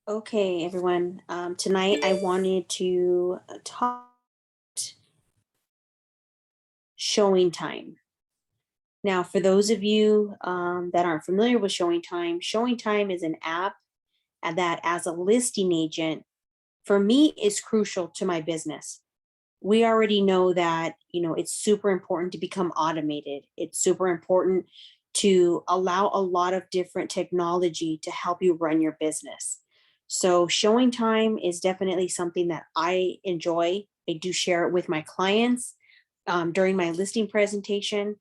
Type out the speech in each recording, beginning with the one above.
Okay, everyone. Tonight I wanted to talk showing time. Now, for those of you that aren't familiar with Showing Time is an app that, as a listing agent, for me, is crucial to my business. We already know that, it's super important to become automated. It's super important to allow a lot of different technology to help you run your business. So showing time is definitely something that I enjoy. I do share it with my clients during my listing presentation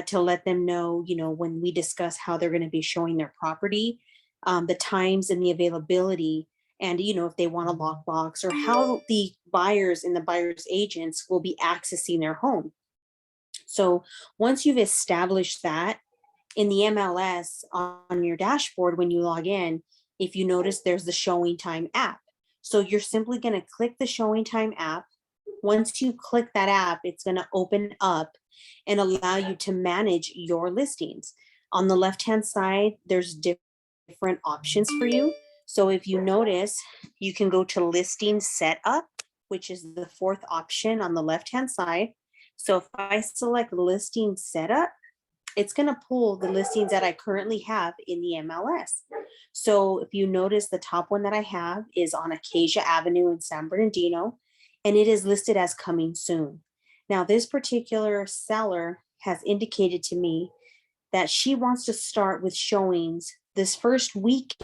to let them know, when we discuss how they're going to be showing their property, the times and the availability, and if they want a lockbox, or how the buyers and the buyer's agents will be accessing their home. So once you've established that in the MLS on your dashboard, when you log in, if you notice, there's the Showingtime app. So you're simply going to click the Showingtime app. Once you click that app, it's going to open up and allow you to manage your listings. On the left-hand side, there's different options for you. So if you notice, you can go to listing setup, which is the fourth option on the left-hand side. So if I select listing setup, it's going to pull the listings that I currently have in the MLS. So if you notice, the top one that I have is on Acacia Avenue in San Bernardino, and it is listed as coming soon. Now, this particular seller has indicated to me that she wants to start with showings this first weekend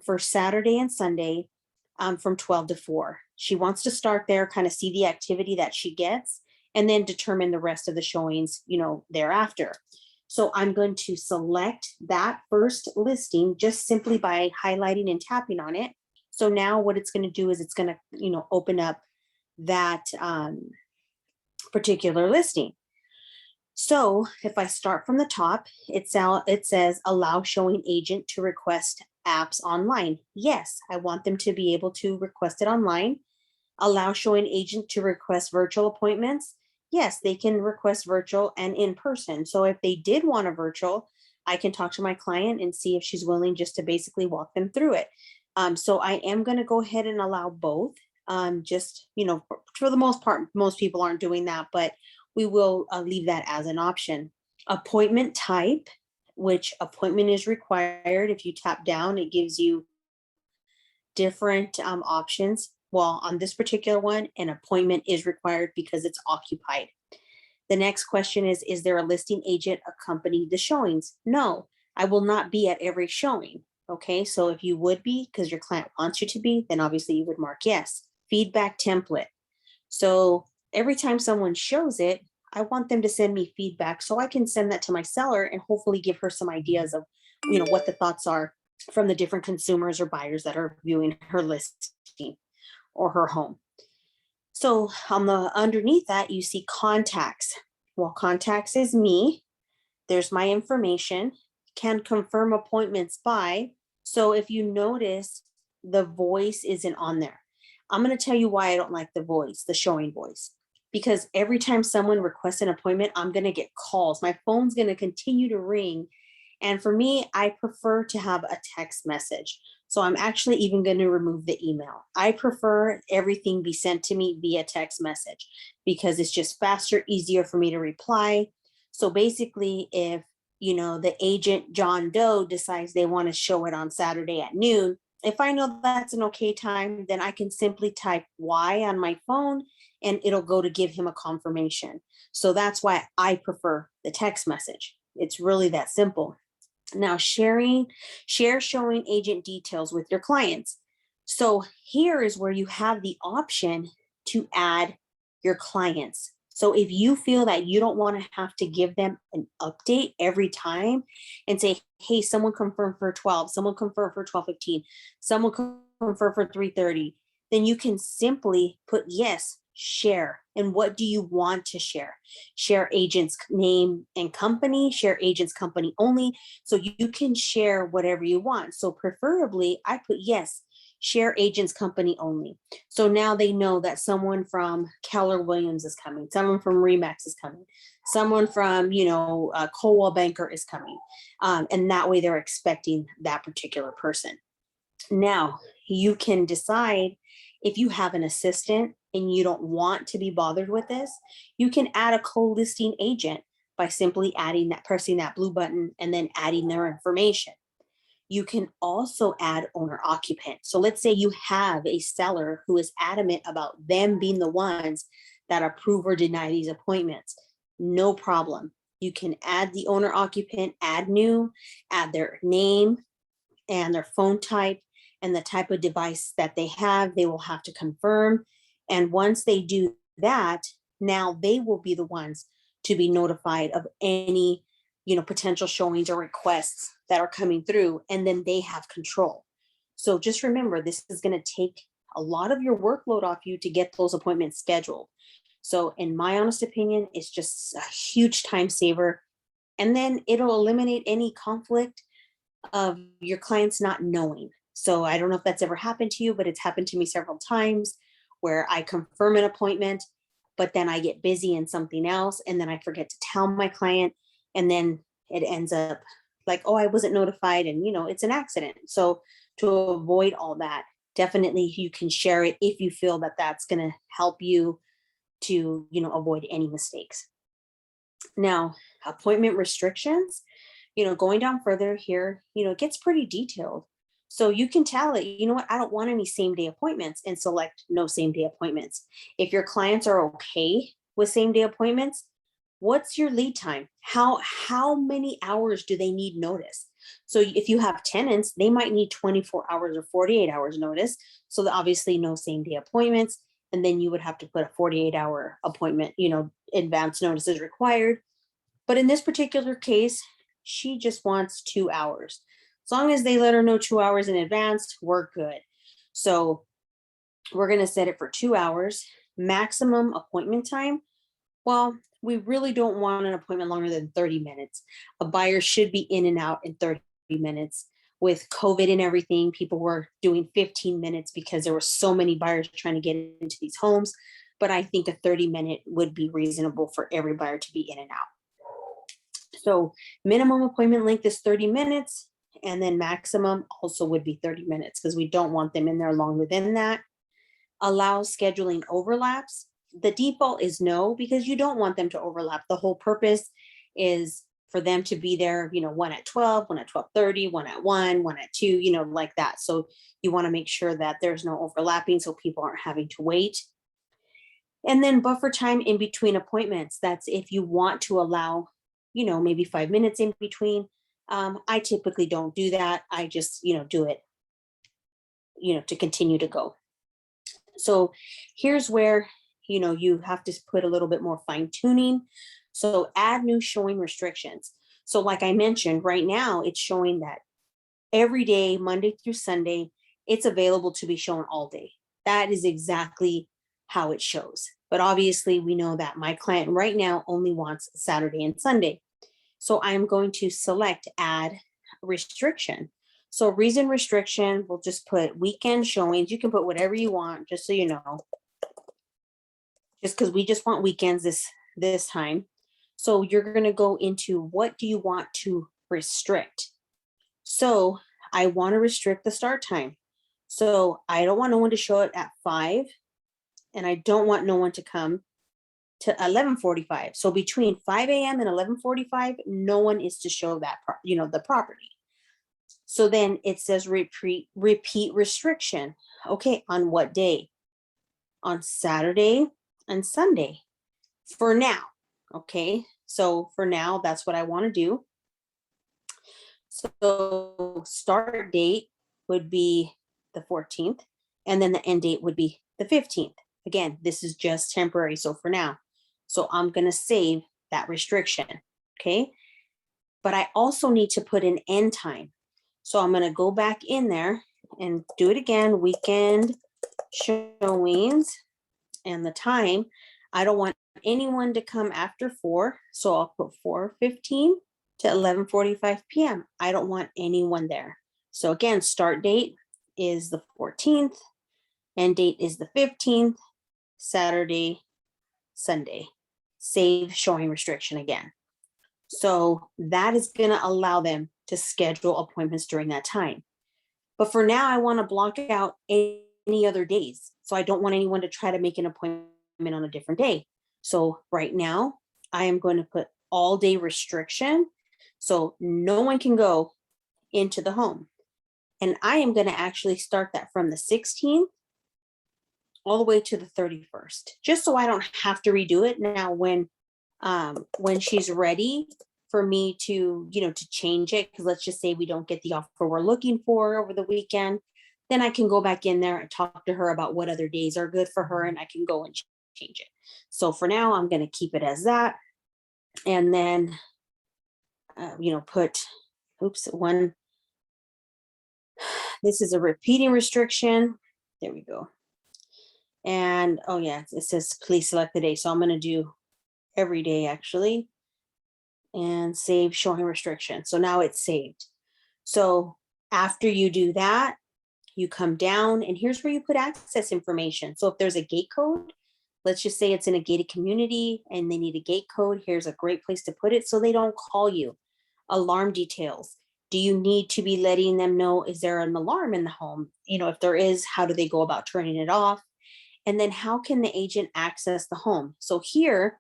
for Saturday and Sunday from 12 to 4. She wants to start there, kind of see the activity that she gets, and then determine the rest of the showings, thereafter. So I'm going to select that first listing just simply by highlighting and tapping on it. So now what it's going to do is it's going to, open up that particular listing. So if I start from the top, it says allow showing agent to request apps online. Yes, I want them to be able to request it online. Allow showing agent to request virtual appointments. Yes, they can request virtual and in person. So if they did want a virtual, I can talk to my client and see if she's willing just to basically walk them through it. So I am going to go ahead and allow both. Just, for the most part, most people aren't doing that, but we will leave that as an option. Appointment type, which appointment is required. If you tap down, it gives you different options. Well, on this particular one, an appointment is required because it's occupied. The next question is there a listing agent accompany the showings? No, I will not be at every showing. Okay, so if you would be, because your client wants you to be, then obviously you would mark yes. Feedback template. So every time someone shows it, I want them to send me feedback so I can send that to my seller and hopefully give her some ideas of, what the thoughts are from the different consumers or buyers that are viewing her listing or her home. So on the underneath that, you see contacts. Well, contacts is me. There's my information. Can confirm appointments by. So if you notice, the voice isn't on there. I'm going to tell you why I don't like the voice, the showing voice, because every time someone requests an appointment, I'm going to get calls. My phone's going to continue to ring. And for me, I prefer to have a text message. So I'm actually even going to remove the email. I prefer everything be sent to me via text message because it's just faster, easier for me to reply. So basically, if the agent John Doe decides they want to show it on Saturday at noon, if I know that's an okay time, then I can simply type Y on my phone and it'll go to give him a confirmation. So that's why I prefer the text message. It's really that simple. Now, share showing agent details with your clients. So here is where you have the option to add your clients. So if you feel that you don't want to have to give them an update every time and say, hey, someone confirmed for 12, someone confirmed for 12:15, someone confirmed for 3:30, then you can simply put yes, share. And what do you want to share? Share agent's name and company, share agent's company only. So you can share whatever you want. So preferably I put yes, share agents company only. So now they know that someone from Keller Williams is coming, someone from Remax is coming, someone from, Coldwell Banker is coming. And that way they're expecting that particular person. Now, you can decide if you have an assistant and you don't want to be bothered with this, you can add a co-listing agent by simply pressing that blue button and then adding their information. You can also add owner occupant. So let's say you have a seller who is adamant about them being the ones that approve or deny these appointments. No problem. You can add the owner occupant, add new, add their name and their phone type and the type of device that they have. They will have to confirm. And once they do that, now they will be the ones to be notified of any potential showings or requests that are coming through, and then they have control. So just remember, this is going to take a lot of your workload off you to get those appointments scheduled. So in my honest opinion, it's just a huge time saver. And then it'll eliminate any conflict of your clients not knowing. So I don't know if that's ever happened to you, but it's happened to me several times where I confirm an appointment, but then I get busy in something else, and then I forget to tell my client, and then it ends up like, oh, I wasn't notified, and it's an accident. So to avoid all that, definitely you can share it if you feel that that's going to help you to avoid any mistakes. Now, appointment restrictions, going down further here, it gets pretty detailed. So you can tell it, I don't want any same day appointments, and select no same day appointments. If your clients are okay with same day appointments, what's your lead time? How many hours do they need notice? So if you have tenants, they might need 24 hours or 48 hours notice. So obviously no same day appointments. And then you would have to put a 48-hour appointment, advance notice is required. But in this particular case, she just wants 2 hours. As long as they let her know 2 hours in advance, we're good. So we're going to set it for 2 hours. Maximum appointment time. Well, we really don't want an appointment longer than 30 minutes. A buyer should be in and out in 30 minutes. With COVID and everything, people were doing 15 minutes because there were so many buyers trying to get into these homes. But I think a 30-minute would be reasonable for every buyer to be in and out. So minimum appointment length is 30 minutes. And then maximum also would be 30 minutes because we don't want them in there longer than that. Allows scheduling overlaps. The default is no, because you don't want them to overlap. The whole purpose is for them to be there, one at 12, one at 12:30, one at 1, one at 2, like that. So you want to make sure that there's no overlapping so people aren't having to wait. And then buffer time in between appointments. That's if you want to allow, maybe 5 minutes in between. I typically don't do that. I just, do it, to continue to go. So here's where, you have to put a little bit more fine tuning. So add new showing restrictions. So like I mentioned, right now it's showing that every day, Monday through Sunday, it's available to be shown all day. That is exactly how it shows. But obviously we know that my client right now only wants Saturday and Sunday. So I'm going to select add restriction. So reason restriction, we'll just put weekend showings. You can put whatever you want, just so you know. Just because we just want weekends this time. So you're going to go into what do you want to restrict? So I want to restrict the start time. So I don't want no one to show up at 5, and I don't want no one to come to 11:45. So between 5 a.m. and 11:45, no one is to show that, the property. So then it says repeat restriction. Okay, on what day? On Saturday and Sunday for now. Okay, so for now, that's what I want to do. So start date would be the 14th, and then the end date would be the 15th. Again, this is just temporary, so for now. So I'm going to save that restriction, okay? But I also need to put an end time. So I'm going to go back in there and do it again, weekend showings, and the time. I don't want anyone to come after 4, so I'll put 4:15 to 11:45 p.m. I don't want anyone there. So again, start date is the 14th, end date is the 15th, Saturday, Sunday. Save showing restriction again. So that is going to allow them to schedule appointments during that time. But for now, I want to block out any other days. So I don't want anyone to try to make an appointment on a different day. So right now, I am going to put all day restriction. So no one can go into the home. And I am going to actually start that from the 16th all the way to the 31st, just so I don't have to redo it. Now, when she's ready for me to, to change it, because let's just say we don't get the offer we're looking for over the weekend, then I can go back in there and talk to her about what other days are good for her, and I can go and change it. So for now, I'm going to keep it as that. And then, put, one, this is a repeating restriction. There we go. And, oh yeah, it says please select the day. So I'm going to do every day actually, and save showing restriction. So now it's saved. So after you do that, you come down and here's where you put access information. So if there's a gate code, let's just say it's in a gated community and they need a gate code, here's a great place to put it so they don't call you. Alarm details. Do you need to be letting them know, is there an alarm in the home? If there is, how do they go about turning it off? And then how can the agent access the home? So here,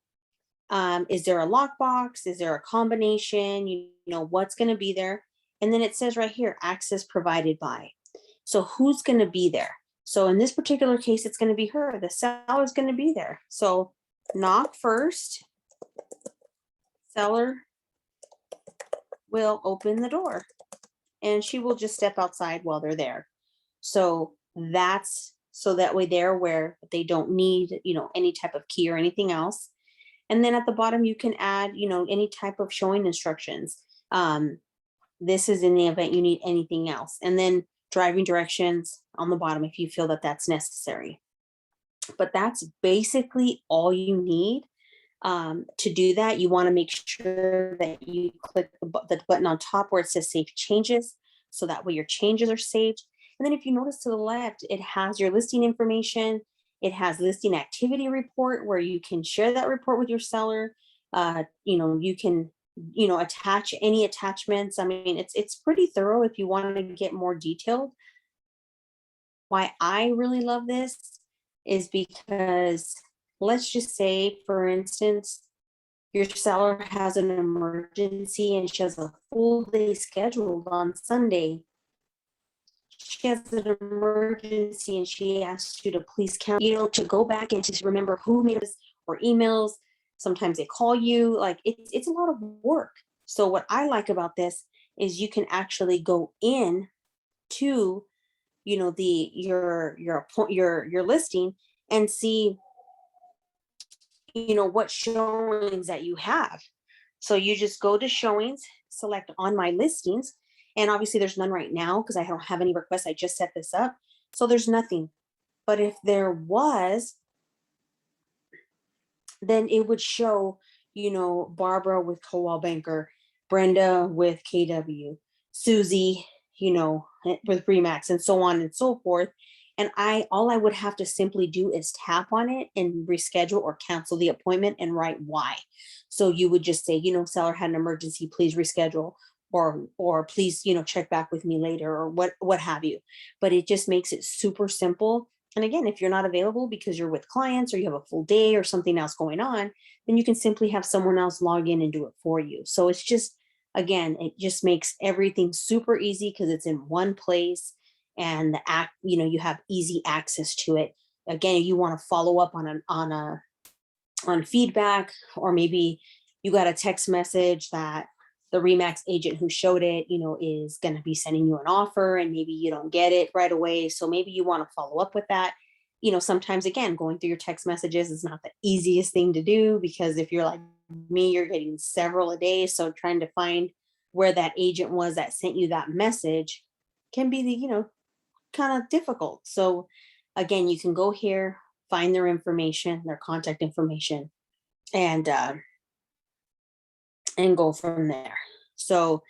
is there a lockbox? Is there a combination? What's going to be there? And then it says right here, access provided by. So who's going to be there? So in this particular case, it's going to be her. The seller is going to be there. So knock first. Seller will open the door and she will just step outside while they're there. So that way they're aware that they don't need, any type of key or anything else. And then at the bottom, you can add, any type of showing instructions. This is in the event you need anything else. And then driving directions on the bottom if you feel that that's necessary. But that's basically all you need. To do that, you want to make sure that you click the button on top where it says Save Changes. So that way your changes are saved. And then if you notice to the left, it has your listing information. It has listing activity report where you can share that report with your seller. You can, attach any attachments. I mean, it's pretty thorough if you want to get more detailed. Why I really love this is because let's just say, for instance, your seller has an emergency and she has a full day scheduled on Sunday. She has an emergency and she asks you to please count, to go back and to remember who made this or emails. Sometimes they call you, like it's a lot of work. So what I like about this is you can actually go in to, your listing and see, what showings that you have. So you just go to showings, select on my listings. And obviously there's none right now because I don't have any requests. I just set this up. So there's nothing. But if there was, then it would show, Barbara with Coldwell Banker, Brenda with KW, Susie, with Remax, and so on and so forth. And all I would have to simply do is tap on it and reschedule or cancel the appointment and write why. So you would just say, seller had an emergency, please reschedule, or please, check back with me later, or what have you. But it just makes it super simple. And again, if you're not available because you're with clients or you have a full day or something else going on, then you can simply have someone else log in and do it for you. So it's just, again, it just makes everything super easy because it's in one place. And you have easy access to it. Again, you want to follow up on feedback, or maybe you got a text message that the Remax agent who showed it, is going to be sending you an offer, and maybe you don't get it right away. So maybe you want to follow up with that. Sometimes, again, going through your text messages is not the easiest thing to do, because if you're like me, you're getting several a day. So trying to find where that agent was that sent you that message can be kind of difficult. So again, you can go here, find their information, their contact information, and go from there. So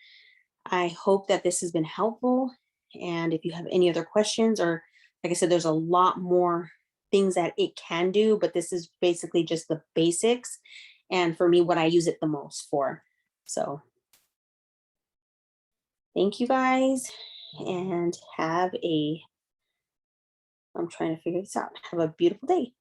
I hope that this has been helpful. And if you have any other questions, or like I said, there's a lot more things that it can do, but this is basically just the basics. And for me, what I use it the most for. So thank you guys, and I'm trying to figure this out. Have a beautiful day.